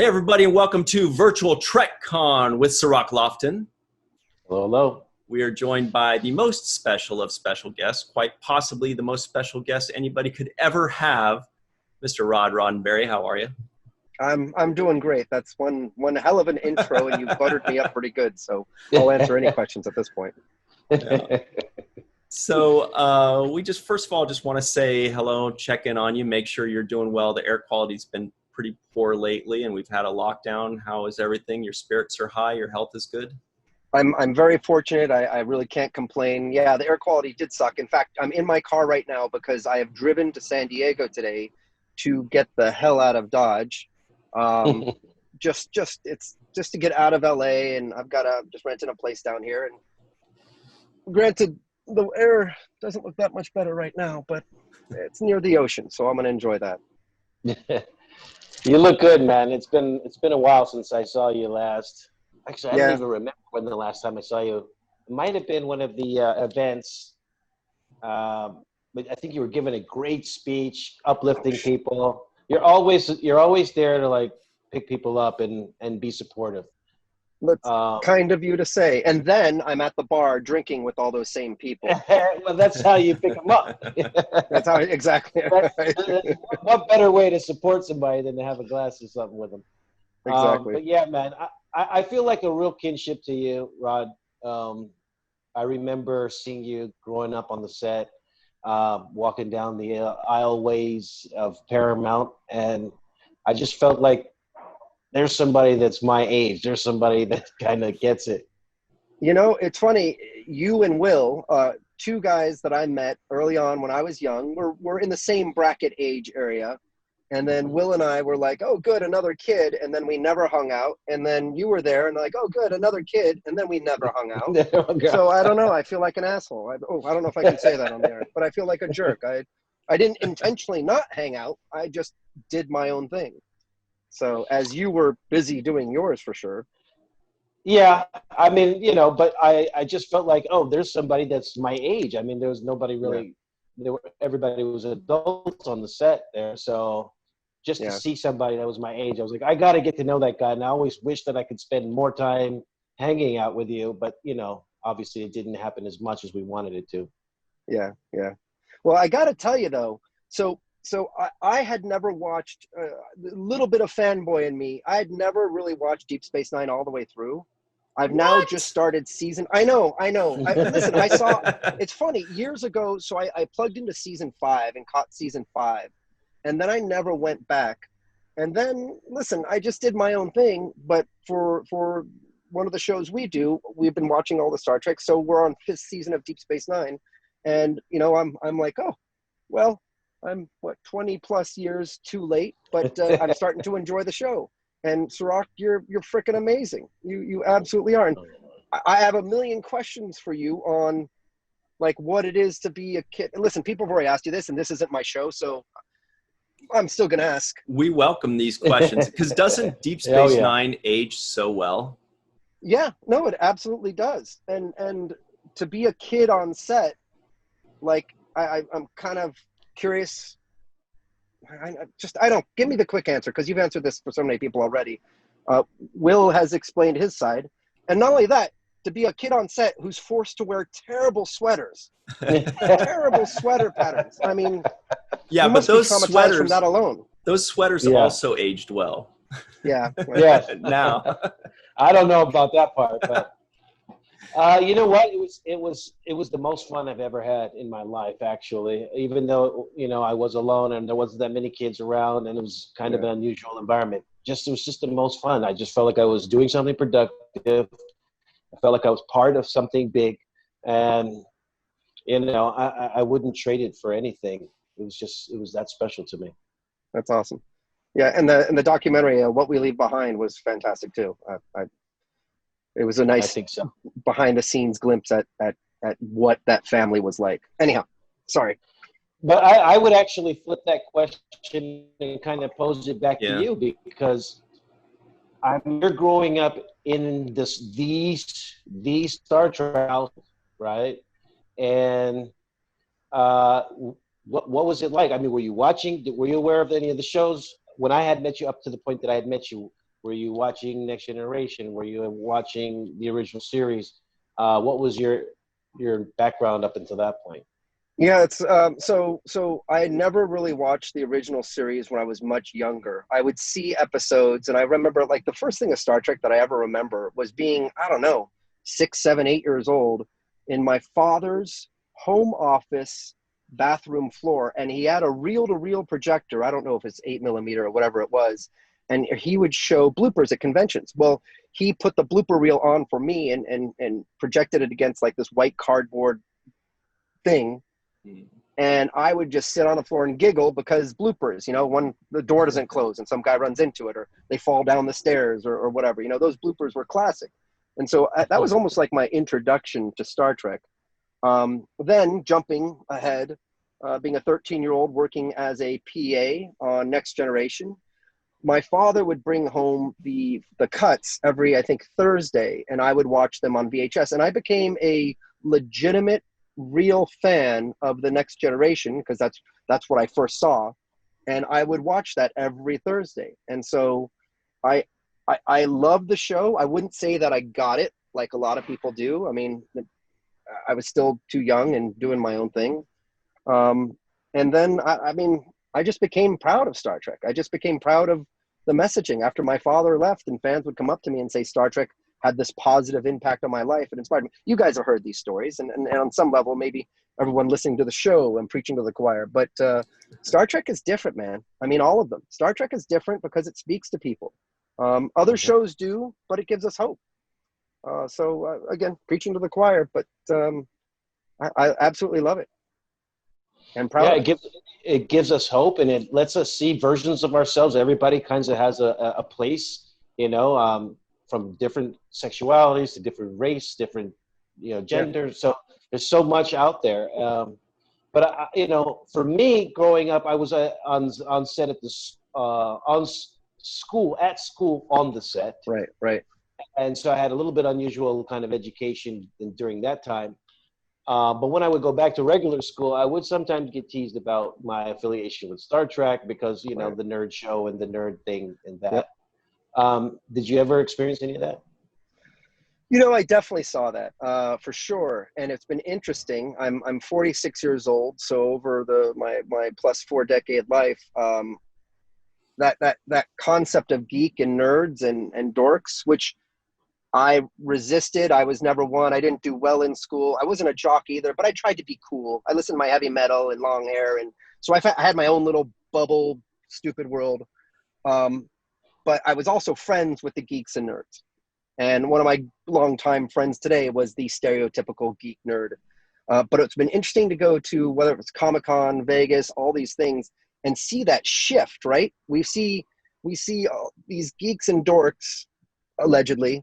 Hey, everybody, and welcome to VirtualTrekCon with Cirroc Lofton. Hello, hello. We are joined by the most special of special guests, quite possibly the most special guest anybody could ever have, Mr. Rod Roddenberry. How are you? I'm doing great. That's one hell of an intro, and you buttered me up pretty good. So I'll answer any questions at this point. Yeah. So we just first of all just want to say hello, check in on you, make sure you're doing well. The air quality's been pretty poor lately, and we've had a lockdown. How is everything? Your spirits are high. Your health is good. I'm very fortunate. I really can't complain. Yeah, the air quality did suck. In fact, I'm in my car right now because I have driven to San Diego today to get the hell out of Dodge. It's just to get out of LA, and I've got just renting a place down here. And granted, the air doesn't look that much better right now, but it's near the ocean, so I'm gonna enjoy that. You look good, man. It's been a while since I saw you last. Actually, I don't even remember when the last time I saw you. It might have been one of the events. But I think you were giving a great speech, uplifting people. You're always there to like pick people up and be supportive. That's kind of you to say. And then I'm at the bar drinking with all those same people. Well, that's how you pick them up. That's how exactly. What better way to support somebody than to have a glass of something with them? Exactly. But yeah, man, I feel like a real kinship to you, Rod. I remember seeing you growing up on the set, walking down the aisleways of Paramount, and I just felt like there's somebody that's my age. There's somebody that kind of gets it. You know, it's funny. You and Will, two guys that I met early on when I was young, we're in the same bracket age area. And then Will and I were like, oh, good, another kid. And then we never hung out. And then you were there and like, oh, good, another kid. And then we never hung out. So I don't know. I feel like an asshole. I don't know if I can say that on the air, but I feel like a jerk. I didn't intentionally not hang out. I just did my own thing. So as you were busy doing yours for sure. Yeah, I mean, but I just felt like, oh, there's somebody that's my age. I mean, there was nobody really, everybody was adults on the set there. So just to see somebody that was my age, I was like, I got to get to know that guy. And I always wish that I could spend more time hanging out with you. But, obviously it didn't happen as much as we wanted it to. Yeah, yeah. Well, I got to tell you, though, so I had never watched a little bit of fanboy in me. I had never really watched Deep Space Nine all the way through. I've now just started season. I know. Listen, I saw, it's funny, years ago, so I plugged into season 5 and caught season 5. And then I never went back. And then, listen, I just did my own thing. But for one of the shows we do, we've been watching all the Star Trek. So we're on 5th season of Deep Space Nine. And, I'm like, oh, well, I'm 20 plus years too late, but I'm starting to enjoy the show. And Cirroc, you're freaking amazing. You absolutely are. And I have a million questions for you on like what it is to be a kid. And listen, people have already asked you this, and this isn't my show, so I'm still gonna ask. We welcome these questions because doesn't Deep Space Nine age so well? Yeah, no, it absolutely does. And to be a kid on set, like I'm kind of curious. I don't give me the quick answer because you've answered this for so many people already. Will has explained his side, and not only that, to be a kid on set who's forced to wear terrible sweaters, terrible sweater patterns. I mean, yeah, but those sweaters from that alone. Those sweaters also aged well. Yeah. Yes. Now, I don't know about that part, but. You know what? It was the most fun I've ever had in my life, actually. Even though I was alone and there wasn't that many kids around, and it was kind of an unusual environment. It was just the most fun. I just felt like I was doing something productive. I felt like I was part of something big, and I wouldn't trade it for anything. It was that special to me. That's awesome. Yeah, and the documentary, What We Leave Behind, was fantastic too. It was a nice behind-the-scenes glimpse at what that family was like. Anyhow, sorry. But I would actually flip that question and kind of pose it back to you because you're growing up in these Star Trek, right? And what was it like? I mean, were you watching? Were you aware of any of the shows? When I had met you, up to the point that I had met you, Were you watching Next Generation? Were you watching the original series? What was your background up until that point? Yeah, it's so I never really watched the original series when I was much younger. I would see episodes, and I remember like the first thing of Star Trek that I ever remember was being, I don't know, 6, 7, 8 years old in my father's home office bathroom floor, and he had a reel-to-reel projector. I don't know if it's 8 mm or whatever it was, and he would show bloopers at conventions. Well, he put the blooper reel on for me and projected it against like this white cardboard thing. And I would just sit on the floor and giggle because bloopers, when the door doesn't close and some guy runs into it, or they fall down the stairs, or whatever, those bloopers were classic. And so that was almost like my introduction to Star Trek. Then jumping ahead, being a 13-year-old working as a PA on Next Generation, my father would bring home the cuts every, I think, Thursday, and I would watch them on VHS. And I became a legitimate, real fan of the Next Generation because that's what I first saw, and I would watch that every Thursday. And so I love the show. I wouldn't say that I got it like a lot of people do. I mean, I was still too young and doing my own thing. And then I just became proud of Star Trek. I just became proud of the messaging after my father left, and fans would come up to me and say Star Trek had this positive impact on my life and inspired me. You guys have heard these stories, and on some level, maybe everyone listening to the show and preaching to the choir, but Star Trek is different, man. I mean, all of them. Star Trek is different because it speaks to people. Other shows do, but it gives us hope. So again, preaching to the choir, but I absolutely love it. And proud. Yeah, it gives us hope, and it lets us see versions of ourselves. Everybody kind of has a place, from different sexualities to different race, different, gender. Yeah. So there's so much out there. But for me growing up, I was on set at school on the set. Right. And so I had a little bit unusual kind of education during that time. But when I would go back to regular school, I would sometimes get teased about my affiliation with Star Trek because, the nerd show and the nerd thing and that. Yep. Did you ever experience any of that? I definitely saw that for sure. And it's been interesting. I'm 46 years old. So over my plus 4 decade life, that concept of geek and nerds and dorks, which I resisted. I was never one. I didn't do well in school. I wasn't a jock either, but I tried to be cool. I listened to my heavy metal and long hair. And so I had my own little bubble, stupid world. But I was also friends with the geeks and nerds. And one of my longtime friends today was the stereotypical geek nerd. But it's been interesting to go to, whether it's Comic-Con, Vegas, all these things, and see that shift, right? We see these geeks and dorks, allegedly.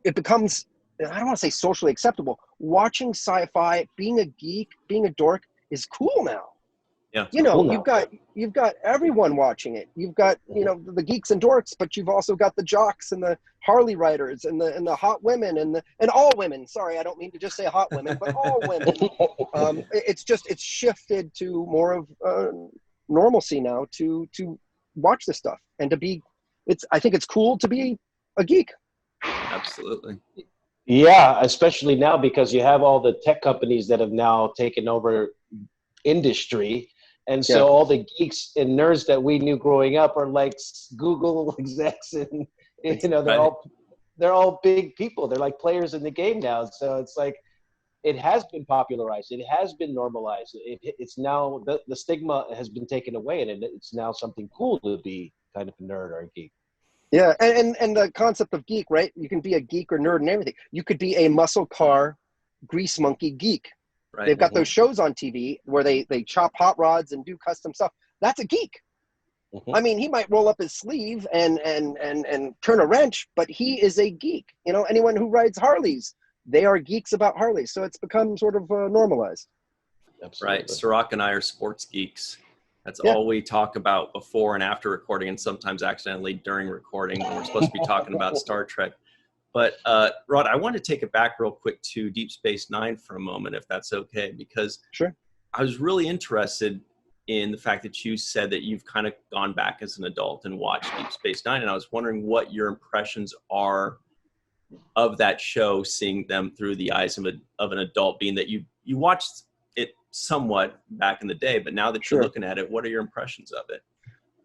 It becomes, I don't want to say socially acceptable. Watching sci-fi, being a geek, being a dork is cool now. Yeah, you've got everyone watching it. You've got the geeks and dorks, but you've also got the jocks and the Harley riders and the hot women and all women. Sorry, I don't mean to just say hot women, but all women. It's shifted to more of normalcy now to watch this stuff and to be. I think it's cool to be a geek. Absolutely. Yeah, especially now because you have all the tech companies that have now taken over industry. And so all the geeks and nerds that we knew growing up are like Google execs, and they're all big people. They're like players in the game now. So it's like it has been popularized. It has been normalized. It's now the stigma has been taken away, and it's now something cool to be kind of a nerd or a geek. Yeah, and the concept of geek, right? You can be a geek or nerd and everything. You could be a muscle car grease monkey geek. Right. They've got those shows on TV where they chop hot rods and do custom stuff. That's a geek. Mm-hmm. I mean, he might roll up his sleeve and turn a wrench, but he is a geek. Anyone who rides Harleys, they are geeks about Harleys. So it's become sort of normalized. Absolutely. Right. Cirroc and I are sports geeks. That's all we talk about before and after recording, and sometimes accidentally during recording when we're supposed to be talking about Star Trek. But Rod, I want to take it back real quick to Deep Space Nine for a moment, if that's okay, because sure. I was really interested in the fact that you said that you've kind of gone back as an adult and watched Deep Space Nine, and I was wondering what your impressions are of that show, seeing them through the eyes of an adult, being that you watched it somewhat back in the day, but now that you're looking at it, what are your impressions of it?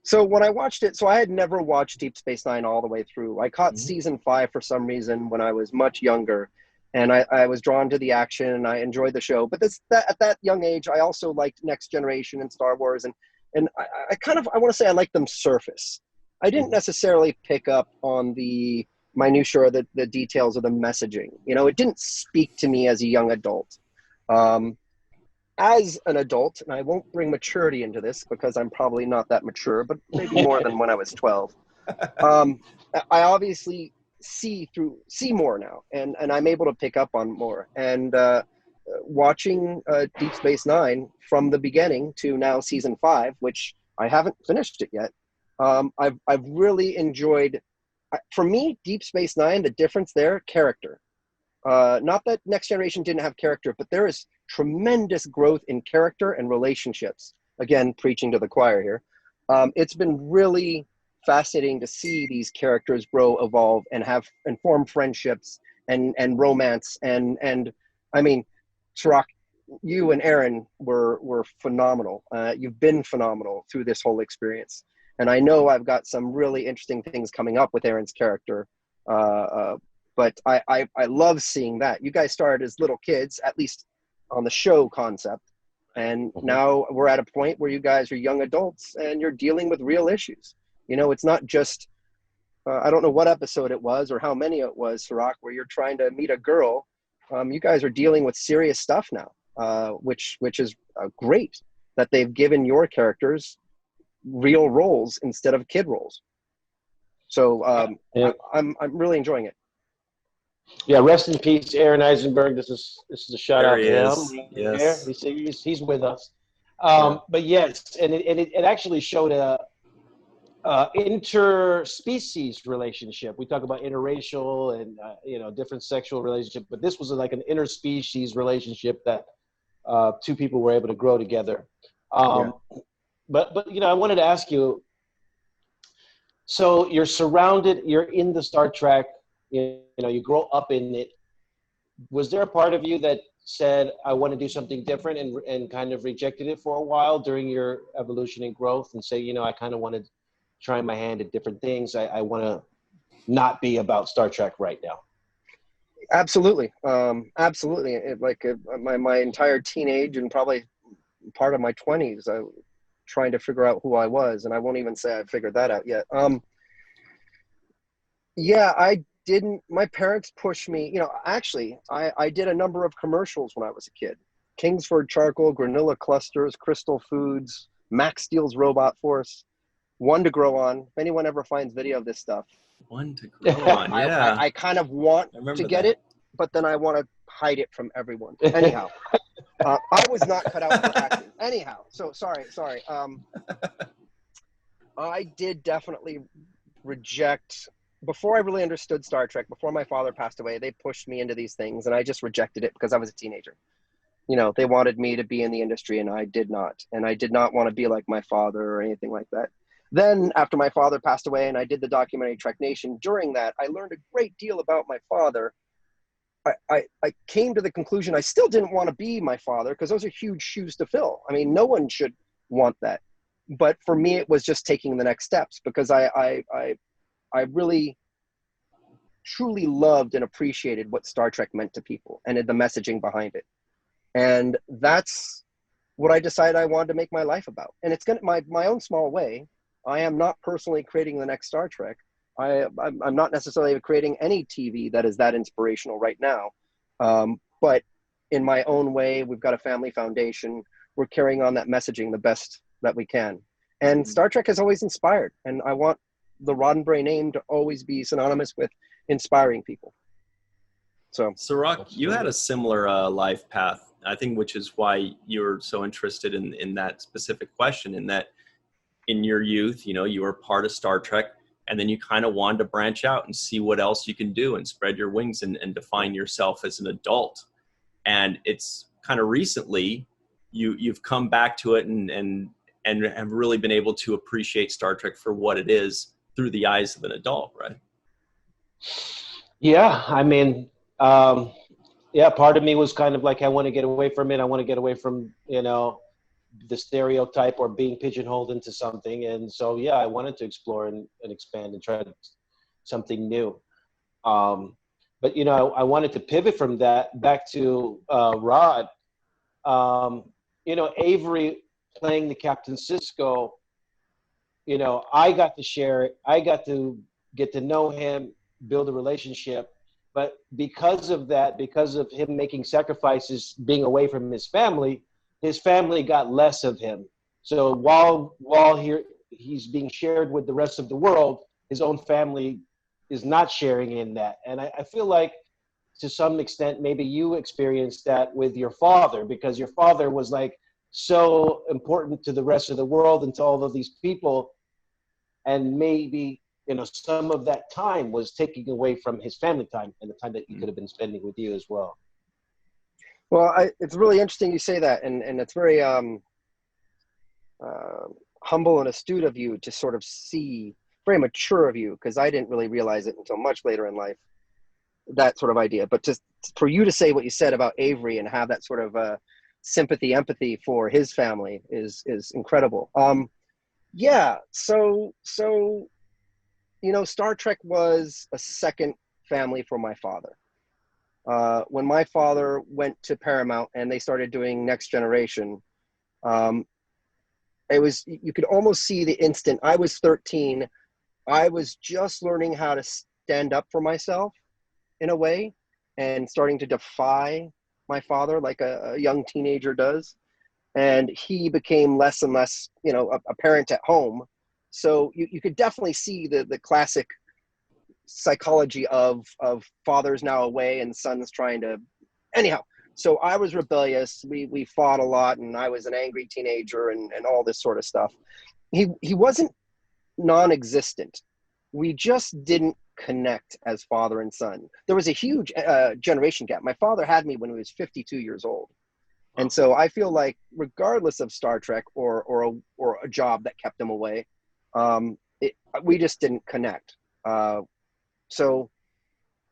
So when I watched it, so I had never watched Deep Space Nine all the way through. I caught season 5 for some reason when I was much younger, and I was drawn to the action and I enjoyed the show. But at that young age, I also liked Next Generation and Star Wars, and I want to say I liked them surface. I didn't necessarily pick up on the minutiae or the details of the messaging. You know, it didn't speak to me as a young adult. As an adult, and I won't bring maturity into this because I'm probably not that mature, but maybe more than when I was 12. I obviously see more now, and I'm able to pick up on more. And watching Deep Space Nine from the beginning to now season 5, which I haven't finished it yet, I've really enjoyed. For me, Deep Space Nine, the difference there, character. Not that Next Generation didn't have character, but there is tremendous growth in character and relationships. Again, preaching to the choir here. It's been really fascinating to see these characters grow, evolve, and form friendships and romance. And I mean, Cirroc, you and Aaron were phenomenal. You've been phenomenal through this whole experience. And I know I've got some really interesting things coming up with Aaron's character. But I love seeing that. You guys started as little kids, at least on the show concept. And now we're at a point where you guys are young adults and you're dealing with real issues. You know, it's not just, I don't know what episode it was or how many it was, Cirroc, where you're trying to meet a girl. You guys are dealing with serious stuff now, which is great that they've given your characters real roles instead of kid roles. So I'm really enjoying it. Yeah, rest in peace, Aaron Eisenberg. This is a shout out to him. Yes, he's with us. But yes, and it actually showed a interspecies relationship. We talk about interracial and different sexual relationship, but this was like an interspecies relationship that two people were able to grow together. But I wanted to ask you. So you're in the Star Trek. You grow up in it. Was there a part of you that said, I want to do something different and kind of rejected it for a while during your evolution and growth and say, I kind of want to try my hand at different things. I want to not be about Star Trek right now. Absolutely. Absolutely. My entire teenage and probably part of my 20s, I trying to figure out who I was. And I won't even say I figured that out yet. My parents pushed me, actually, I did a number of commercials when I was a kid. Kingsford Charcoal, Granilla Clusters, Crystal Foods, Max Steel's Robot Force, One to Grow On. If anyone ever finds video of this stuff. One to Grow On, yeah. I kind of want to get it, but then I want to hide it from everyone. Anyhow, I was not cut out for acting. Anyhow, so sorry. I did definitely reject. Before I really understood Star Trek, before my father passed away, they pushed me into these things and I just rejected it because I was a teenager. They wanted me to be in the industry and I did not. And I did not want to be like my father or anything like that. Then after my father passed away and I did the documentary Trek Nation, during that, I learned a great deal about my father. I came to the conclusion I still didn't want to be my father because those are huge shoes to fill. I mean, no one should want that. But for me, it was just taking the next steps because I really truly loved and appreciated what Star Trek meant to people and the messaging behind it. And that's what I decided I wanted to make my life about. And it's my own small way. I am not personally creating the next Star Trek. I'm not necessarily creating any TV that is that inspirational right now. But in my own way, we've got a family foundation. We're carrying on that messaging the best that we can. And Star Trek has always inspired. And I want the Roddenberry name to always be synonymous with inspiring people. So Cirroc, you had a similar life path, I think, which is why you're so interested in that specific question, in that in your youth, you were part of Star Trek, and then you kind of wanted to branch out and see what else you can do and spread your wings and define yourself as an adult. And it's kind of recently you've come back to it and and have really been able to appreciate Star Trek for what it is through the eyes of an adult, right? Yeah, I mean, yeah, part of me was kind of like, I want to get away from it. I want to get away from, the stereotype or being pigeonholed into something. And so, yeah, I wanted to explore and expand and try something new. But, I wanted to pivot from that back to Rod. Avery playing the Captain Sisko, I got to share it. I got to get to know him, build a relationship. But because of that, because of him making sacrifices, being away from his family got less of him. So while he's being shared with the rest of the world, his own family is not sharing in that. And I feel like to some extent, maybe you experienced that with your father, because your father was like so important to the rest of the world and to all of these people. And maybe, some of that time was taking away from his family time and the time that he could have been spending with you as well. Well, it's really interesting you say that. And it's very humble and astute of you to sort of see, very mature of you, because I didn't really realize it until much later in life, that sort of idea. But just for you to say what you said about Avery and have that sort of sympathy, empathy for his family is incredible. Yeah. So, Star Trek was a second family for my father. When my father went to Paramount and they started doing Next Generation, you could almost see the instant. I was 13. I was just learning how to stand up for myself in a way and starting to defy my father like a young teenager does. And he became less and less, a parent at home. So you could definitely see the classic psychology of fathers now away and sons trying to, anyhow. So I was rebellious. We fought a lot, and I was an angry teenager and all this sort of stuff. He wasn't non-existent. We just didn't connect as father and son. There was a huge generation gap. My father had me when he was 52 years old. And so I feel like regardless of Star Trek or a job that kept him away, we just didn't connect. So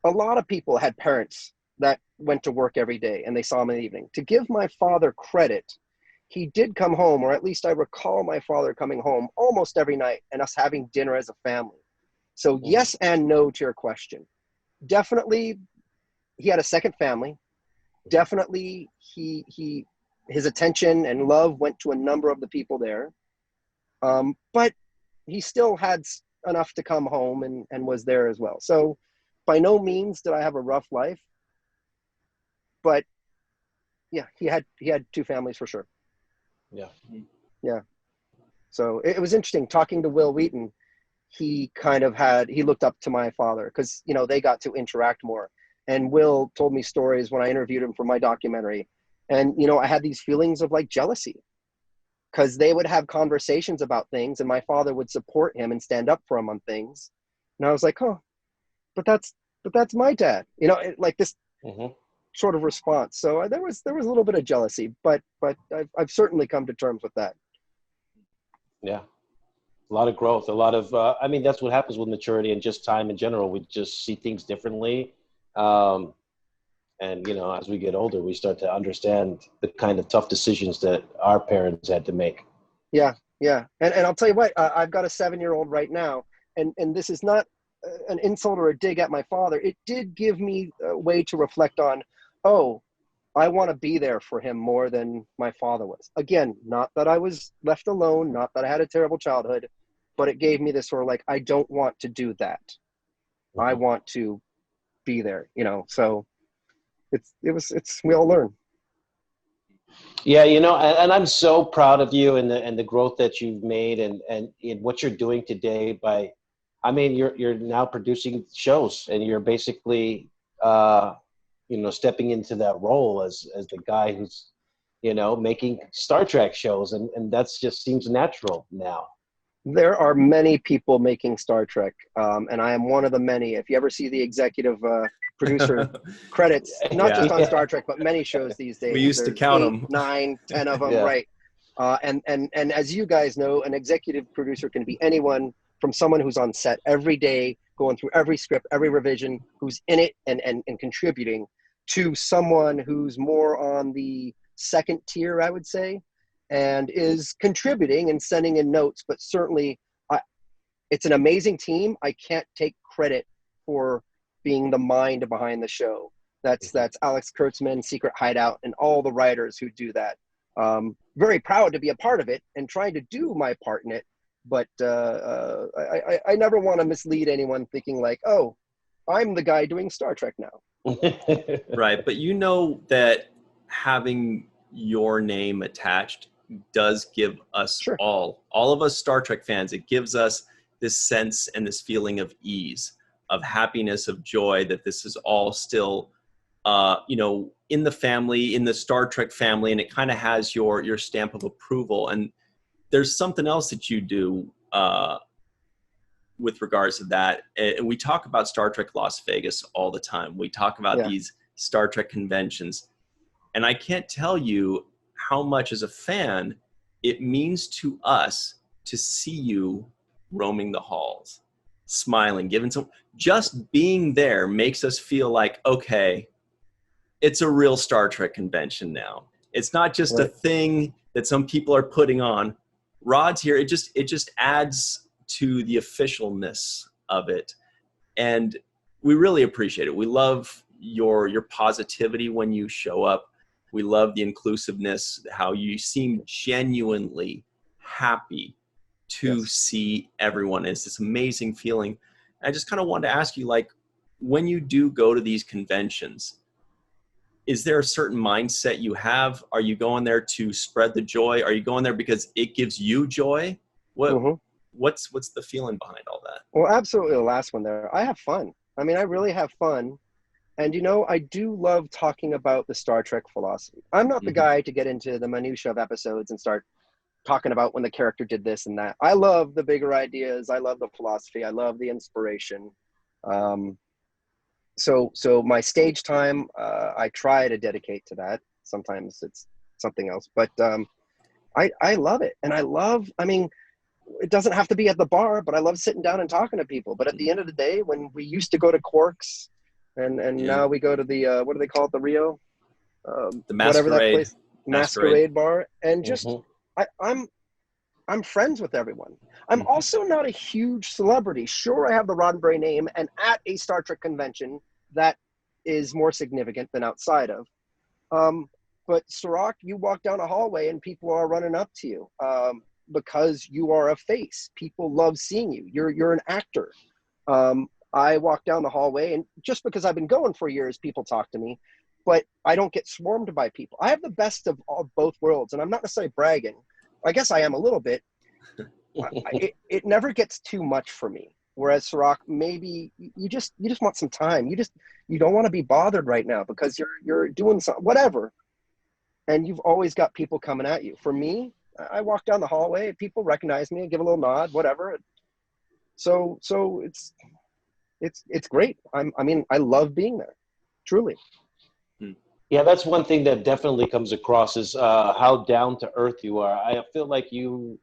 a lot of people had parents that went to work every day and they saw him in the evening. To give my father credit, he did come home, or at least I recall my father coming home almost every night and us having dinner as a family. So yes and no to your question. Definitely he had a second family. Definitely his attention and love went to a number of the people there. But he still had enough to come home and was there as well. So by no means did I have a rough life, but yeah, he had two families for sure. Yeah. Yeah. So it was interesting talking to Will Wheaton. He looked up to my father because, they got to interact more. And Will told me stories when I interviewed him for my documentary. And, I had these feelings of like jealousy because they would have conversations about things and my father would support him and stand up for him on things. And I was like, oh, but that's my dad, like this sort of response. So there was a little bit of jealousy, but I've certainly come to terms with that. Yeah. A lot of growth, a lot of, that's what happens with maturity and just time in general. We just see things differently. And, as we get older, we start to understand the kind of tough decisions that our parents had to make. Yeah. Yeah. And I'll tell you what, I've got a 7-year-old right now, and this is not an insult or a dig at my father. It did give me a way to reflect on, I want to be there for him more than my father was. Again, not that I was left alone, not that I had a terrible childhood, but it gave me this sort of like, I don't want to do that. I want to be there, so we all learn. Yeah. And I'm so proud of you and the growth that you've made and what you're doing today you're now producing shows and you're basically, stepping into that role as the guy who's, making Star Trek shows. And that's just seems natural now. There are many people making Star Trek, and I am one of the many. If you ever see the executive producer credits, not just on Star Trek, but many shows these days. We used to count 8, them. 9, 10 of them, right? And as you guys know, an executive producer can be anyone from someone who's on set every day, going through every script, every revision, who's in it and contributing, to someone who's more on the second tier, I would say, and is contributing and sending in notes. But certainly, it's an amazing team. I can't take credit for being the mind behind the show. That's Alex Kurtzman, Secret Hideout, and all the writers who do that. Very proud to be a part of it and trying to do my part in it. But I never want to mislead anyone thinking like, oh, I'm the guy doing Star Trek now. Right. But you know that having your name attached does give us Sure. all of us Star Trek fans, it gives us this sense and this feeling of ease, of happiness, of joy, that this is all still, in the family, in the Star Trek family, and it kind of has your stamp of approval. And there's something else that you do with regards to that. And we talk about Star Trek Las Vegas all the time. We talk about these Star Trek conventions. And I can't tell you how much as a fan it means to us to see you roaming the halls, smiling, giving some, just being there makes us feel like, okay, it's a real Star Trek convention now. It's not just a thing that some people are putting on. Rod's here. It just adds to the officialness of it. And we really appreciate it. We love your positivity when you show up. We love the inclusiveness, how you seem genuinely happy to see everyone. It's this amazing feeling. I just kind of wanted to ask you, like, when you do go to these conventions, is there a certain mindset you have? Are you going there to spread the joy? Are you going there because it gives you joy? What's the feeling behind all that? Well, absolutely. The last one there. I have fun. I mean, I really have fun. And, I do love talking about the Star Trek philosophy. I'm not the guy to get into the minutia of episodes and start talking about when the character did this and that. I love the bigger ideas. I love the philosophy. I love the inspiration. So my stage time, I try to dedicate to that. Sometimes it's something else, but I love it. And I mean, it doesn't have to be at the bar, but I love sitting down and talking to people. But at the end of the day, when we used to go to Quarks and now we go to the, what do they call it? The Rio? The Masquerade. Whatever that place, Masquerade bar. And just, I'm friends with everyone. I'm also not a huge celebrity. Sure, I have the Roddenberry name, and at a Star Trek convention, that is more significant than outside of. But Cirroc, you walk down a hallway and people are running up to you because you are a face. People love seeing you. You're an actor. I walk down the hallway, and just because I've been going for years, people talk to me, but I don't get swarmed by people. I have the best of both worlds, and I'm not necessarily bragging. I guess I am a little bit. It never gets too much for me. Whereas Cirroc, maybe you just want some time. You don't want to be bothered right now because you're doing something, whatever. And you've always got people coming at you. For me, I walk down the hallway, people recognize me and give a little nod, whatever. So it's great. I love being there, truly. Yeah, that's one thing that definitely comes across is how down to earth you are. I feel like you'll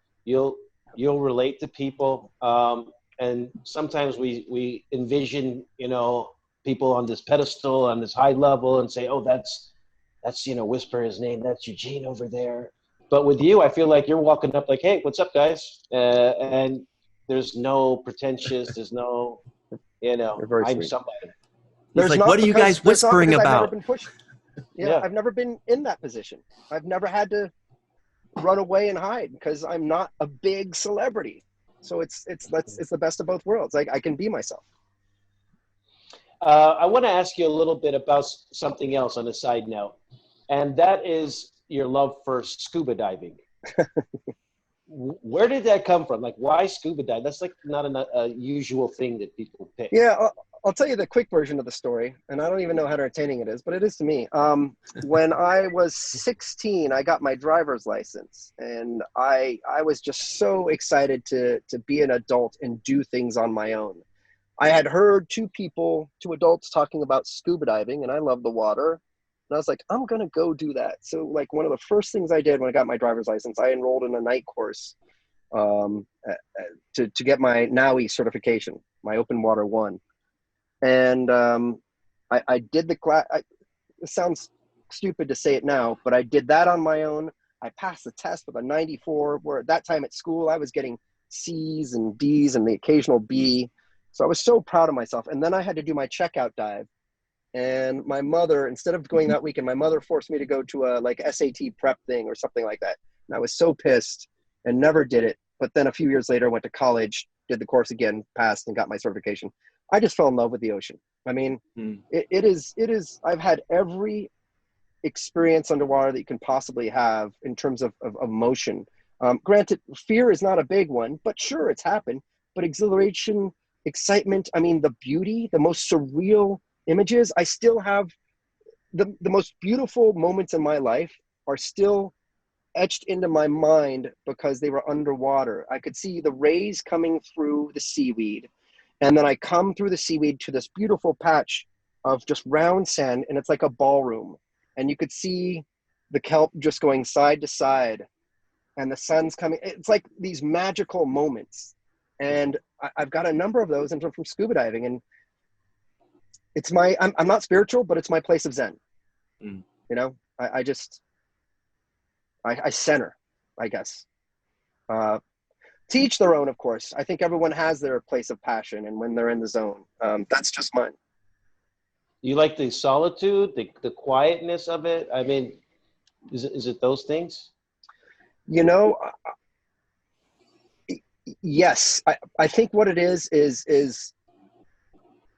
relate to people, and sometimes we envision people on this pedestal on this high level and say, oh, that's whisper his name, that's Eugene over there. But with you, I feel like you're walking up like, hey, what's up, guys? And there's no pretentious, there's no I'm sweet. somebody. He's like, what are you guys whispering about? I've never been pushed. Yeah, I've never been in that position. I've never had to run away and hide because I'm not a big celebrity. So it's the best of both worlds. I can be myself. I want to ask you a little bit about something else on a side note, and that is your love for scuba diving. Where did that come from? Like, why scuba dive? That's like not a usual thing that people pick. Yeah, I'll tell you the quick version of the story, and I don't even know how entertaining it is, but it is to me. When I was 16, I got my driver's license, and I was just so excited to be an adult and do things on my own. I had heard two adults talking about scuba diving, and I love the water. And I was like, I'm going to go do that. So like one of the first things I did when I got my driver's license, I enrolled in a night course to get my NAUI certification, my open water 1. And I did the class. It sounds stupid to say it now, but I did that on my own. I passed the test with a 94, where at that time at school, I was getting C's and D's and the occasional B. So I was so proud of myself. And then I had to do my checkout dive. And my mother, instead of going that weekend, my mother forced me to go to a like SAT prep thing or something like that. And I was so pissed and never did it. But then a few years later, I went to college, did the course again, passed, and got my certification. I just fell in love with the ocean. I mean, it is, I've had every experience underwater that you can possibly have in terms of emotion. Granted, fear is not a big one, but sure, it's happened. But exhilaration, excitement, I mean, the beauty, the most surreal images, I still have the most beautiful moments in my life are still etched into my mind because they were underwater. I could see the rays coming through the seaweed. And then I come through the seaweed to this beautiful patch of just round sand, and it's like a ballroom. And you could see the kelp just going side to side, and the sun's coming. It's like these magical moments. And I've got a number of those from scuba diving. And it's I'm not spiritual, but it's my place of Zen. You know, I center, I guess. To each their own, of course. I think everyone has their place of passion, and when they're in the zone, that's just mine. You like the solitude, the quietness of it? I mean, is it those things? You know, yes. I think what it is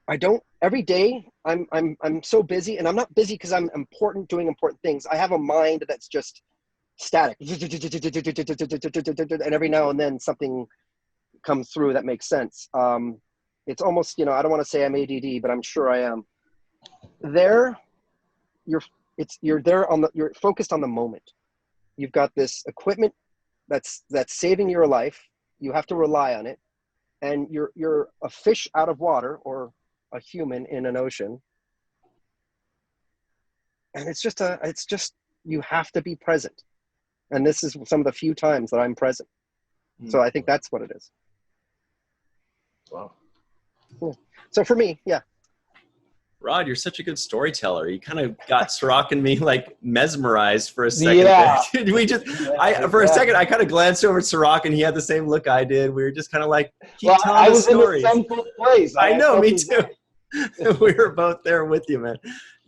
I don't, every day I'm so busy, and I'm not busy because I'm doing important things. I have a mind that's just static, and every now and then something comes through that makes sense. It's almost, you know, I don't want to say I'm ADD, but I'm sure I am. You're focused on the moment. You've got this equipment that's saving your life. You have to rely on it, and you're a fish out of water or a human in an ocean, and it's just you have to be present. And this is some of the few times that I'm present. So I think that's what it is. Wow. Yeah. So for me, yeah. Rod, you're such a good storyteller. You kind of got Cirroc and me like mesmerized for a second. Yeah. For a second, I kind of glanced over at Cirroc and he had the same look I did. We were just kind of like, keep telling I the was stories. in the same place. I know, me too. We were both there with you, man.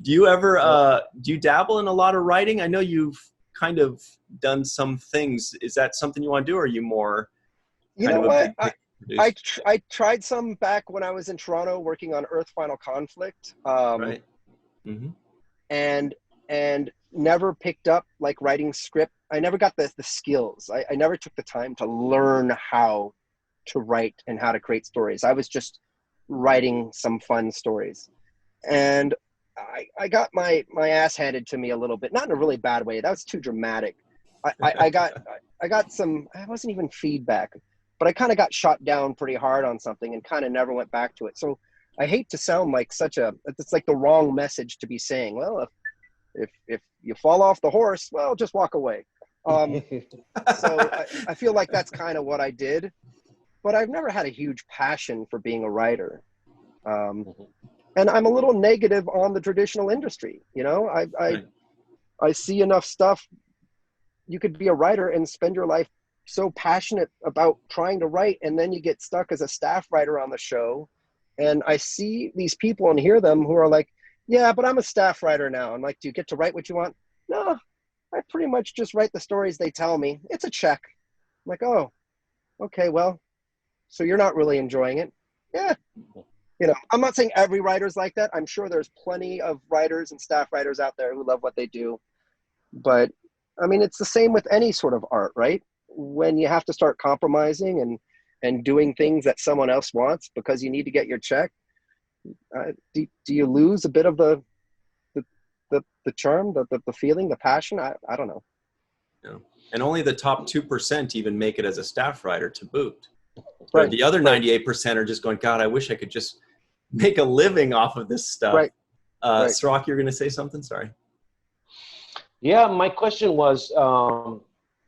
Do you ever, do you dabble in a lot of writing? I know you've kind of done some things. Is that something you want to do, or are you more? You know what? I tried some back when I was in Toronto working on Earth Final Conflict. Right. And never picked up like writing script. I never got the skills. I never took the time to learn how to write and how to create stories. I was just writing some fun stories. And I got my ass handed to me a little bit, not in a really bad way. That was too dramatic. I got some, I wasn't even feedback, but I kind of got shot down pretty hard on something and kind of never went back to it. So I hate to sound like it's like the wrong message to be saying, well, if you fall off the horse, well, just walk away. So I feel like that's kind of what I did, but I've never had a huge passion for being a writer. And I'm a little negative on the traditional industry. You know, I see enough stuff. You could be a writer and spend your life so passionate about trying to write, and then you get stuck as a staff writer on the show. And I see these people and hear them who are like, yeah, but I'm a staff writer now. I'm like, do you get to write what you want? No, I pretty much just write the stories they tell me. It's a check. I'm like, oh, okay, well, so you're not really enjoying it. Yeah. You know, I'm not saying every writer's like that. I'm sure there's plenty of writers and staff writers out there who love what they do. But I mean, it's the same with any sort of art, right? When you have to start compromising and doing things that someone else wants because you need to get your check, do you lose a bit of the charm, the feeling, the passion? I don't know. Yeah. And only the top 2% even make it as a staff writer to boot. Right. The other 98% are just going, God, I wish I could just make a living off of this stuff. Right. Cirroc, you're going to say something? Sorry. Yeah, my question was,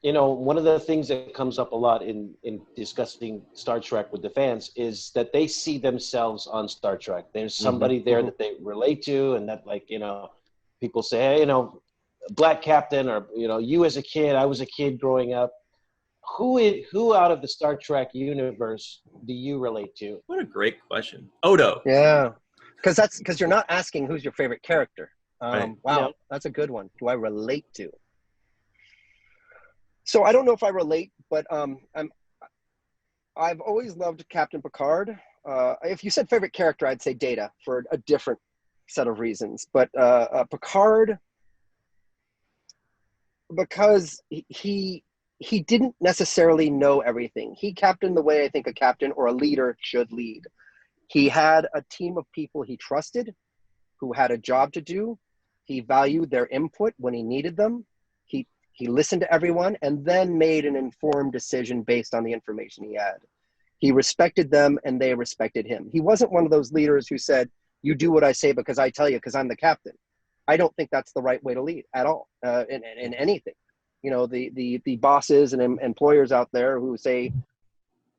you know, one of the things that comes up a lot in discussing Star Trek with the fans is that they see themselves on Star Trek. There's somebody there that they relate to, and that, like, you know, people say, hey, you know, Black Captain, or, you know, you as a kid, I was a kid growing up. Who out of the Star Trek universe do you relate to? What a great question. Odo. Yeah, because you're not asking who's your favorite character. Right. Wow, Yeah. that's a good one. Do I relate to? So I don't know if I relate, but I've always loved Captain Picard. If you said favorite character, I'd say Data for a different set of reasons. But Picard, because he didn't necessarily know everything. He captained the way I think a captain or a leader should lead. He had a team of people he trusted, who had a job to do. He valued their input when he needed them. He listened to everyone and then made an informed decision based on the information he had. He respected them and they respected him. He wasn't one of those leaders who said, you do what I say because I tell you because I'm the captain. I don't think that's the right way to lead at all, in anything. You know, the bosses and employers out there who say,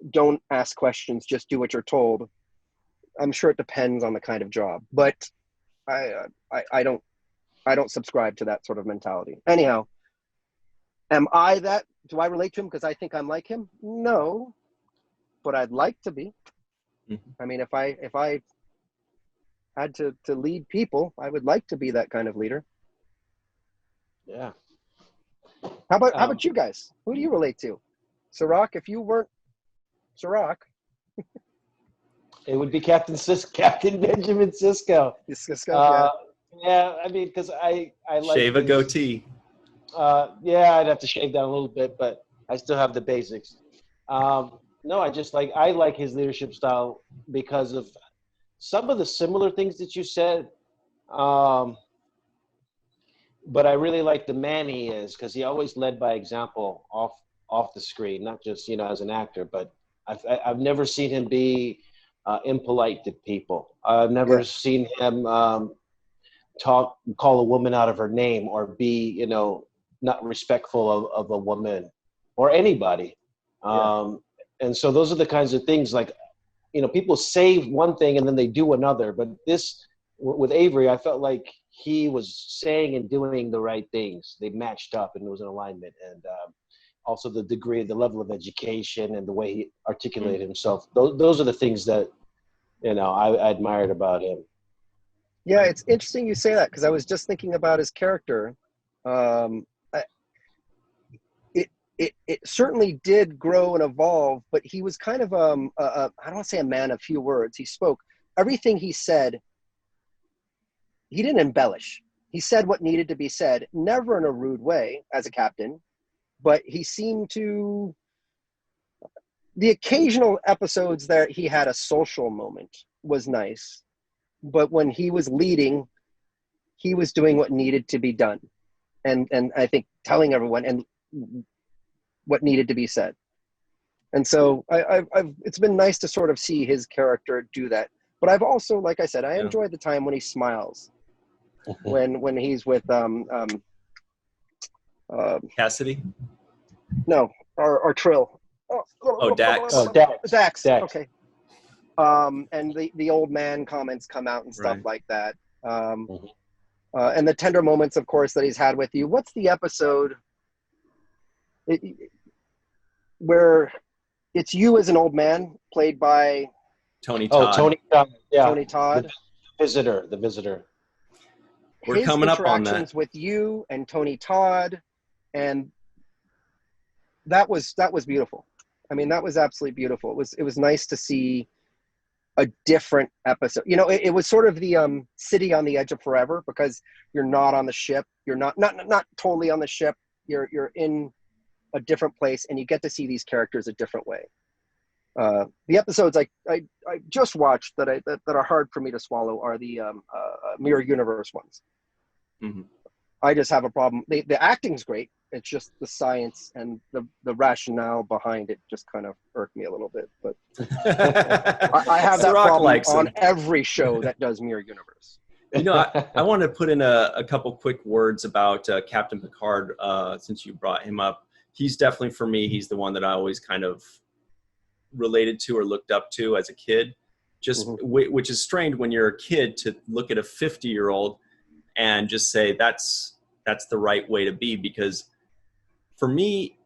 don't ask questions, just do what you're told. I'm sure it depends on the kind of job, but I don't subscribe to that sort of mentality. Anyhow, am I that? Do I relate to him because I think I'm like him? No, but I'd like to be. I mean, if I had to lead people, I would like to be that kind of leader. Yeah. How about you guys? Who do you relate to? Cirroc, if you weren't Cirroc. It would be Captain Benjamin Sisko. Yeah. Yeah, I mean, because I like Shave a goatee. Yeah, I'd have to shave down a little bit, but I still have the basics. No, I like his leadership style because of some of the similar things that you said. But I really like the man he is because he always led by example off the screen, not just, you know, as an actor. But I've never seen him be impolite to people. I've never seen him call a woman out of her name or be, you know, not respectful of a woman or anybody. And so those are the kinds of things, like, you know, people say one thing and then they do another. But this, with Avery, I felt like he was saying and doing the right things. They matched up and it was an alignment. And also the degree, the level of education and the way he articulated himself. Those are the things that, you know, I admired about him. Yeah, it's interesting you say that because I was just thinking about his character. It certainly did grow and evolve, but he was kind of I don't want to say a man of few words. He spoke everything he said. He didn't embellish. He said what needed to be said, never in a rude way as a captain, but he seemed to. The occasional episodes that he had a social moment was nice, but when he was leading, he was doing what needed to be done, and I think telling everyone and what needed to be said. And so I've it's been nice to sort of see his character do that. But I've also, like I said, I enjoyed the time when he smiles, when he's with Cassidy? no, or Trill. Oh, Dax. Dax. Okay. And the old man comments come out and stuff like that. And the tender moments, of course, that he's had with you. What's the episode where it's you as an old man played by Tony Todd? Oh, Tony Todd. Yeah. Tony Todd. The visitor. We're coming up on that. Interactions with you and Tony Todd, and that was beautiful. I mean, that was absolutely beautiful. It was nice to see a different episode. You know, it was sort of the city on the edge of forever because you're not on the ship. You're not totally on the ship. You're in a different place, and you get to see these characters a different way. The episodes I just watched that are hard for me to swallow are the Mirror Universe ones. Mm-hmm. I just have a problem. The acting's great. It's just the science and the rationale behind it just kind of irked me a little bit. But I have that Cirroc problem likes on him. every show that does Mirror Universe. I want to put in a couple quick words about Captain Picard, since you brought him up. He's definitely, for me, he's the one that I always kind of related to or looked up to as a kid. Just which is strange when you're a kid to look at a 50-year-old and just say that's the right way to be, because for me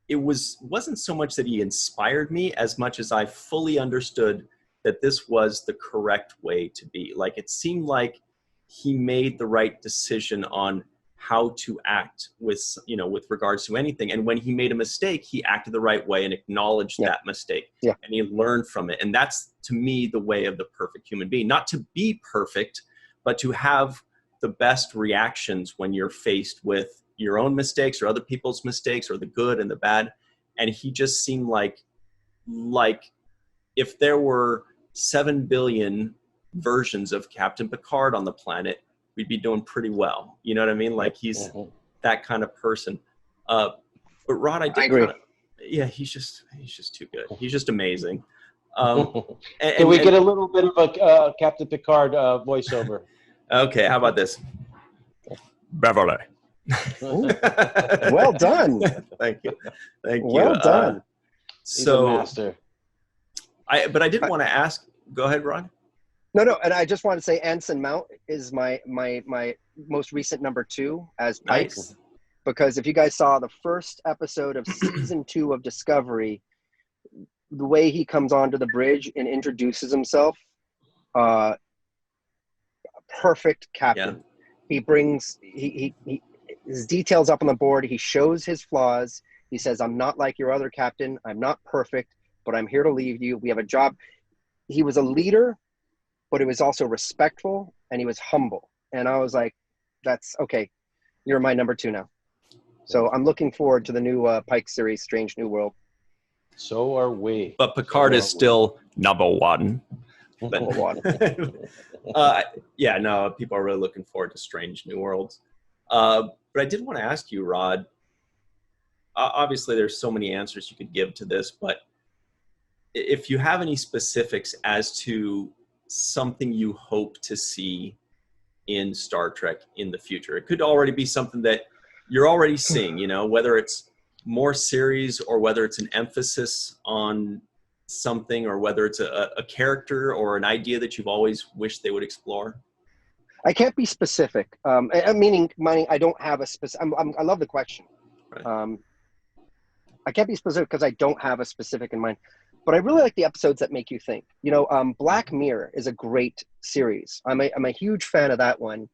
it wasn't so much that he inspired me as much as I fully understood that this was the correct way to be. Like, it seemed like he made the right decision on how to act with regards to anything. And when he made a mistake, he acted the right way and acknowledged that mistake. Yeah. And he learned from it. And that's, to me, the way of the perfect human being. Not to be perfect, but to have the best reactions when you're faced with your own mistakes or other people's mistakes, or the good and the bad. And he just seemed like if there were 7 billion versions of Captain Picard on the planet, we'd be doing pretty well. You know what I mean? Like, he's that kind of person. But Rod, I agree. He's just too good. He's just amazing. Can we get a little bit of a Captain Picard voiceover? Okay, how about this? Beverly. Well done. Thank you. Well done. He's a master. But I did want to ask. Go ahead, Rod. No, and I just want to say Anson Mount is my most recent number 2 as Pike. Nice. Because if you guys saw the first episode of season 2 of Discovery, the way he comes onto the bridge and introduces himself, perfect captain. Yeah. He brings his details up on the board. He shows his flaws. He says, "I'm not like your other captain. I'm not perfect, but I'm here to lead you. We have a job." He was a leader, but he was also respectful, and he was humble. And I was like, "That's okay. You're my number 2 now." So I'm looking forward to the new Pike series, Strange New World. So are we. But Picard is still number 1. Number 1. People are really looking forward to Strange New Worlds. But I did want to ask you, Rod, obviously there's so many answers you could give to this, but if you have any specifics as to something you hope to see in Star Trek in the future, it could already be something that you're already seeing, whether it's more series or whether it's an emphasis on something, or whether it's a character or an idea that you've always wished they would explore. I can't be specific. Meaning I don't have a specific. I love the question. Right. I can't be specific because I don't have a specific in mind. But I really like the episodes that make you think. Black Mirror is a great series. I'm a huge fan of that one.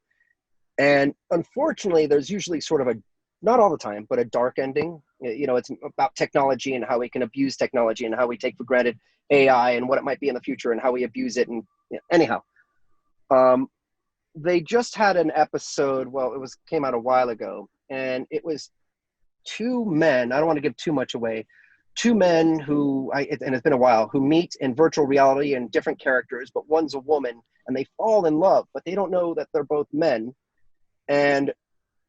And unfortunately, there's usually sort of not all the time, but a dark ending. It's about technology and how we can abuse technology and how we take for granted AI and what it might be in the future and how we abuse it. And anyhow, they just had an episode. Well, came out a while ago, and it was 2 men. I don't want to give too much away. 2 men and it's been a while, who meet in virtual reality and different characters, but one's a woman, and they fall in love, but they don't know that they're both men. And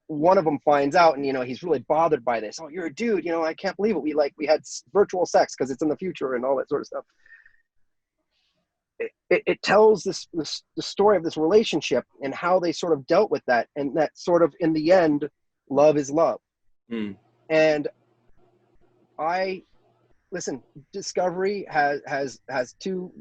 one of them finds out, and he's really bothered by this. "Oh, you're a dude, I can't believe it. We had virtual sex because it's in the future," and all that sort of stuff. It tells the story of this relationship and how they sort of dealt with that, and that sort of, in the end, love is love. And Discovery has 2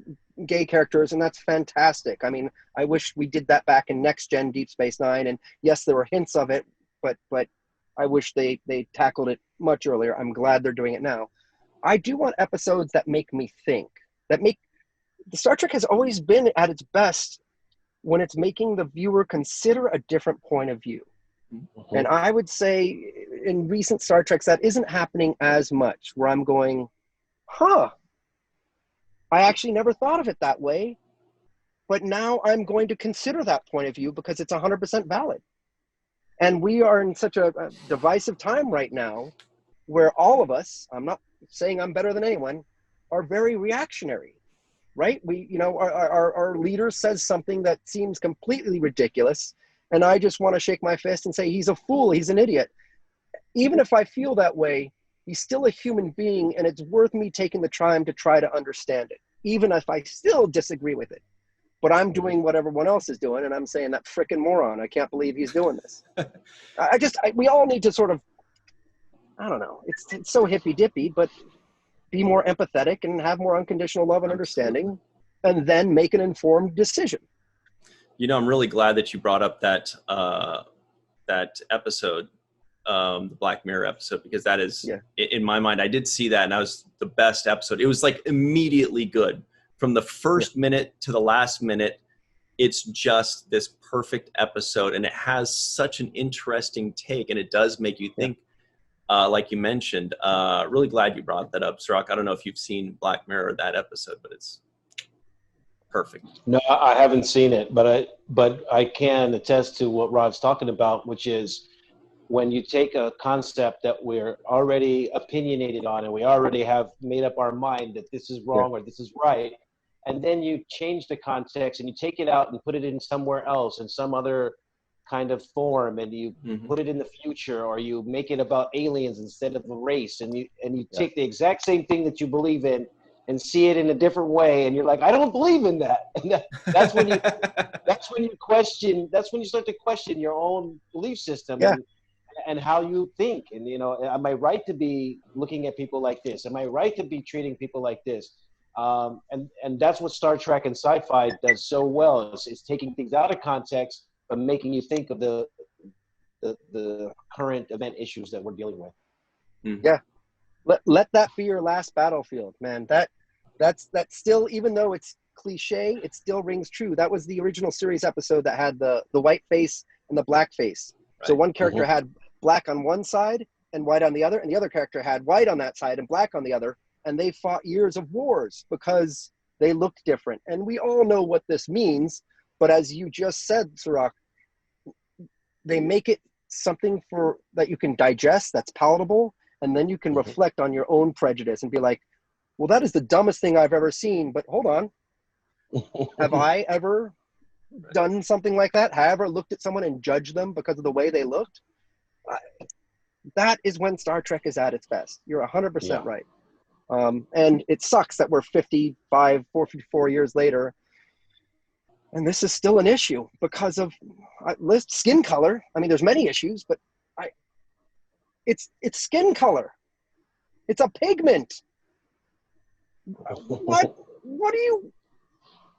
gay characters, and that's fantastic. I mean, I wish we did that back in Next Gen Deep Space Nine, and yes, there were hints of it, but I wish they tackled it much earlier. I'm glad they're doing it now. I do want episodes that make me think. The Star Trek has always been at its best when it's making the viewer consider a different point of view. Mm-hmm. And I would say in recent Star Treks that isn't happening as much, where I'm going, I actually never thought of it that way, but now I'm going to consider that point of view because it's 100% valid. And we are in such a divisive time right now where all of us, I'm not saying I'm better than anyone, are very reactionary, right? Our leader says something that seems completely ridiculous, and I just want to shake my fist and say, he's a fool, he's an idiot. Even if I feel that way, he's still a human being, and it's worth me taking the time to try to understand it, even if I still disagree with it. but I'm doing what everyone else is doing, and I'm saying that frickin' moron. I can't believe he's doing this. We all need to sort of, I don't know. It's so hippy dippy, but be more empathetic and have more unconditional love and understanding, and then make an informed decision. You know, I'm really glad that you brought up that that episode, the Black Mirror episode, because that is, in my mind, I did see that, and that was the best episode. It was like immediately good from the first minute to the last minute. It's just this perfect episode, and it has such an interesting take, and it does make you think. Like you mentioned, really glad you brought that up, Cirroc. I don't know if you've seen Black Mirror, that episode, but it's perfect. No, I haven't seen it, but I can attest to what Rod's talking about, which is when you take a concept that we're already opinionated on and we already have made up our mind that this is wrong or this is right, and then you change the context and you take it out and put it in somewhere else in some other kind of form, and you put it in the future, or you make it about aliens instead of a race, and you take the exact same thing that you believe in and see it in a different way, and you're like, I don't believe in that. And that's when you start to question your own belief system and how you think. And am I right to be looking at people like this? Am I right to be treating people like this? And that's what Star Trek and sci-fi does so well, is taking things out of context but making you think of the current event issues that we're dealing with. Yeah, let that be your last battlefield, man. That's still, even though it's cliche, it still rings true. That was the original series episode that had the white face and the black face. Right. So one character had black on one side and white on the other, and the other character had white on that side and black on the other, and they fought years of wars because they looked different. And we all know what this means. But as you just said, Cirroc, they make it something that you can digest, that's palatable, and then you can reflect on your own prejudice and be like, well, that is the dumbest thing I've ever seen, but hold on. Have I ever done something like that? Have I ever looked at someone and judged them because of the way they looked? That is when Star Trek is at its best. You're 100% right. And it sucks that we're 54 years later, and this is still an issue because of skin color. I mean, there's many issues, but it's skin color. It's a pigment. What do you?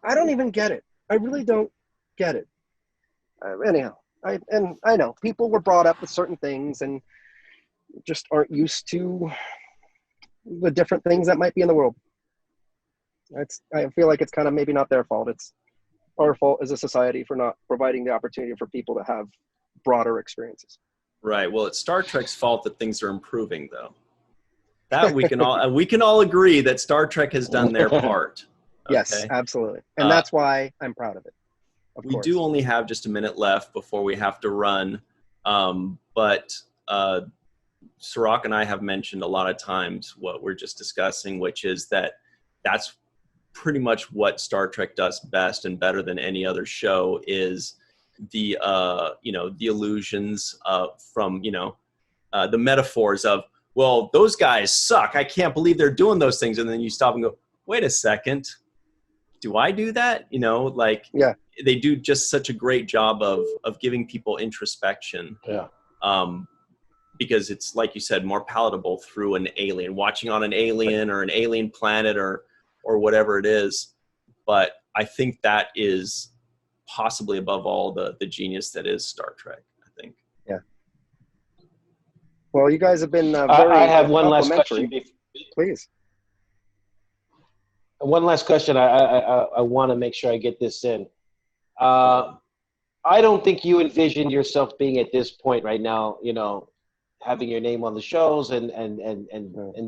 I don't even get it. I really don't get it. Anyhow, I know people were brought up with certain things and just aren't used to the different things that might be in the world. I feel like it's kind of maybe not their fault. It's our fault as a society for not providing the opportunity for people to have broader experiences. Right. Well, it's Star Trek's fault that things are improving, though. That we can all agree that Star Trek has done their part. Okay? Yes, absolutely, and that's why I'm proud of it. We do only have just a minute left before we have to run, but Cirroc and I have mentioned a lot of times what we're just discussing, which is that's pretty much what Star Trek does best and better than any other show is the illusions from the metaphors of, well, those guys suck. I can't believe they're doing those things. And then you stop and go, wait a second. Do I do that? They do just such a great job of giving people introspection. Yeah. Because it's, like you said, more palatable through an alien, watching on an alien or an alien planet or whatever it is. But I think that is possibly above all the genius that is Star Trek, I think. Yeah. Well, you guys have been very I have one last question. Please. One last question. I want to make sure I get this in. I don't think you envisioned yourself being at this point right now, having your name on the shows and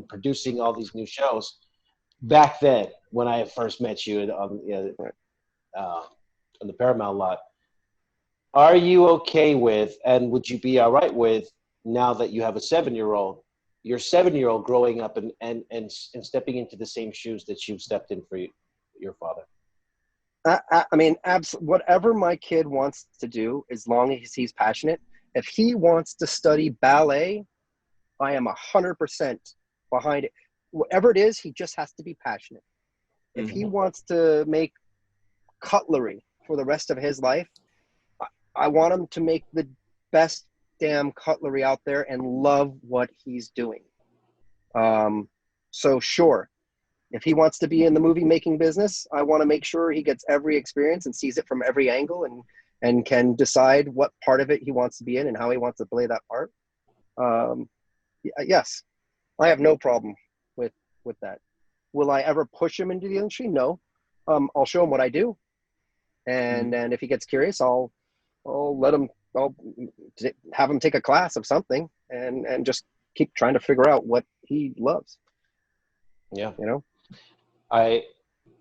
producing all these new shows. Back then, when I first met you on the Paramount lot, are you okay with, and would you be all right with, now that you have a 7-year-old, your 7-year-old growing up and stepping into the same shoes that you've stepped in for your father? I mean, whatever my kid wants to do, as long as he's passionate. If he wants to study ballet, I am 100% behind it. Whatever it is, he just has to be passionate. If he wants to make cutlery for the rest of his life, I want him to make the best damn cutlery out there and love what he's doing. So sure, if he wants to be in the movie making business, I want to make sure he gets every experience and sees it from every angle and can decide what part of it he wants to be in and how he wants to play that part. Yes, I have no problem with that. Will I ever push him into the industry? No. I'll show him what I do. And then if he gets curious, I'll have him take a class of something and just keep trying to figure out what he loves. Yeah. You know,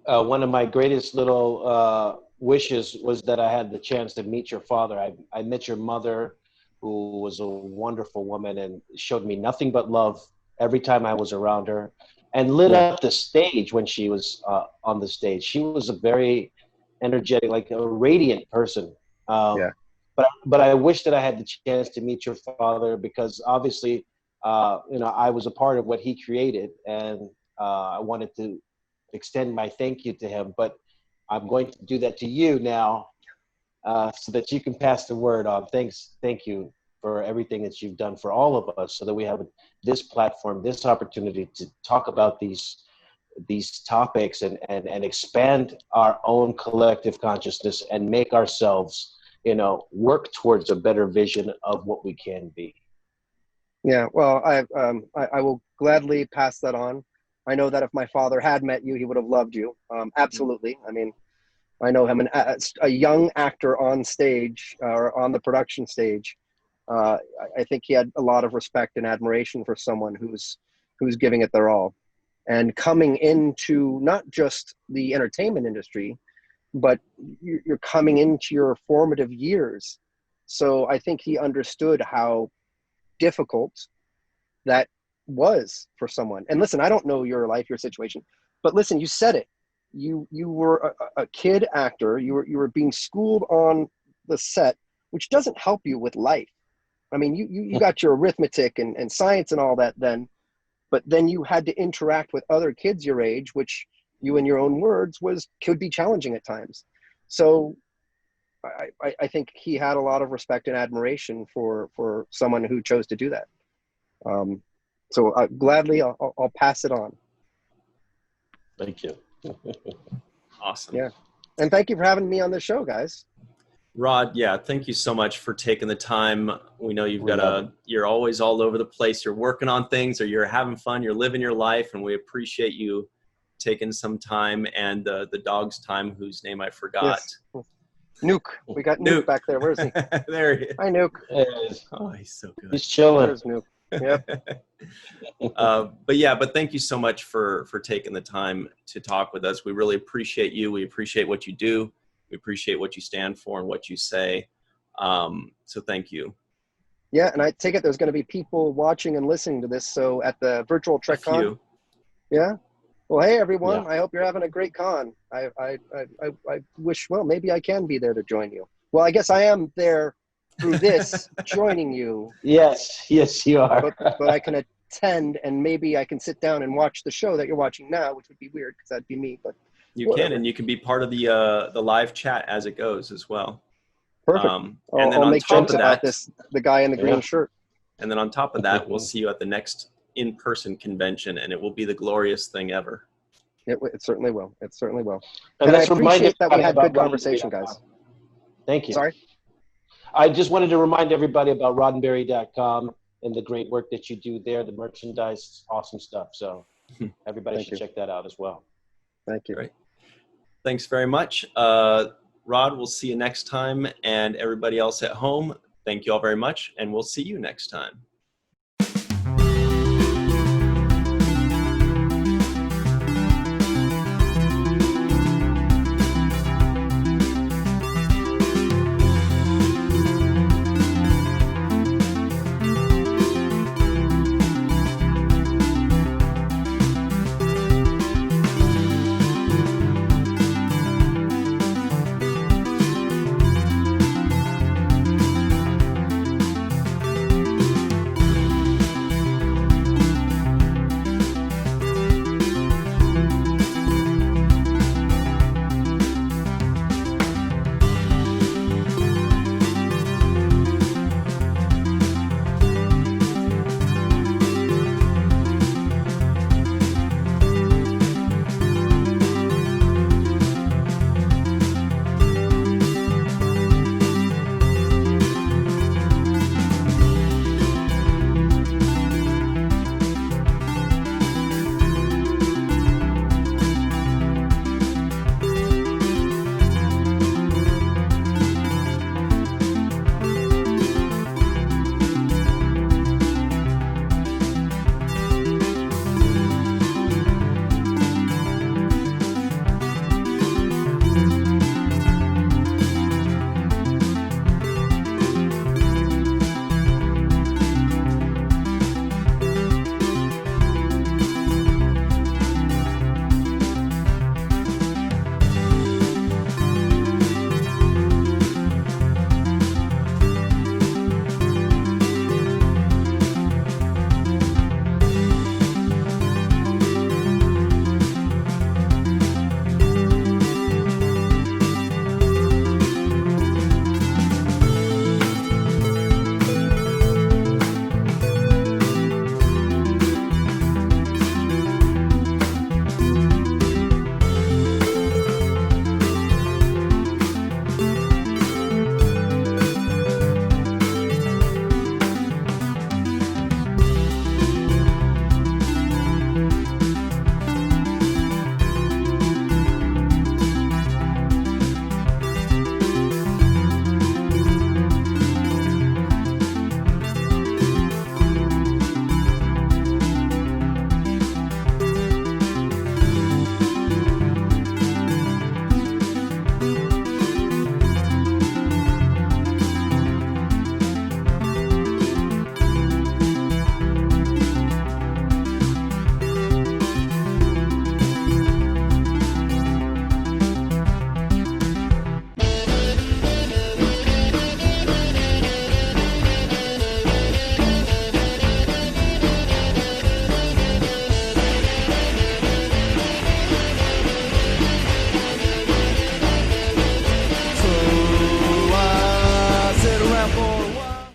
one of my greatest little wishes was that I had the chance to meet your father. I met your mother, who was a wonderful woman and showed me nothing but love every time I was around her, and lit up the stage when she was on the stage. She was a very energetic, like a radiant person. But I wish that I had the chance to meet your father, because obviously, I was a part of what he created, and I wanted to extend my thank you to him. But I'm going to do that to you now, so that you can pass the word on. Thank you for everything that you've done for all of us, so that we have this platform, this opportunity to talk about these topics and expand our own collective consciousness and make ourselves, work towards a better vision of what we can be. Yeah, well, I will gladly pass that on. I know that if my father had met you, he would have loved you. Absolutely. I mean, I know him, a young actor on stage or on the production stage. I think he had a lot of respect and admiration for someone who's giving it their all, and coming into not just the entertainment industry, but you're coming into your formative years. So I think he understood how difficult that was for someone. And listen, I don't know your life, your situation, but listen, you said it. You were a kid actor. You were being schooled on the set, which doesn't help you with life. I mean, you got your arithmetic and science and all that then, but then you had to interact with other kids your age, which you, in your own words, could be challenging at times. So I think he had a lot of respect and admiration for someone who chose to do that. So gladly, I'll pass it on. Thank you. Awesome. Yeah. And thank you for having me on the show, guys. Rod, thank you so much for taking the time. We know you're always all over the place. You're working on things, or you're having fun, you're living your life, and we appreciate you taking some time, and the dog's time, whose name I forgot. Yes. Nuke. We got Nuke back there. Where is he? There he is. Hi, Nuke. Oh, he's so good. He's chilling. There's Nuke. Yep. But thank you so much for taking the time to talk with us. We really appreciate you. We appreciate what you do. We appreciate what you stand for and what you say. So thank you. Yeah, and I take it there's going to be people watching and listening to this. So at the VirtualTrekCon. Yeah. Well, hey everyone. Yeah. I hope you're having a great con. I wish. Well, maybe I can be there to join you. Well, I guess I am there through this joining you. Yes, you are. But I can attend, and maybe I can sit down and watch the show that you're watching now, which would be weird because that'd be me. But you can, and you can be part of the live chat as it goes as well. Perfect. And then I'll on make top jokes of about that, the guy in the green shirt. And then on top of that, we'll see you at the next in-person convention, and it will be the glorious thing ever. It certainly will. It certainly will. And I appreciate that we had good conversation, guys. Thank you. Sorry? I just wanted to remind everybody about Roddenberry.com and the great work that you do there. The merchandise, awesome stuff. So everybody should check that out as well. Thank you. Great. Thanks very much. Rod, we'll see you next time. And everybody else at home, thank you all very much. And we'll see you next time.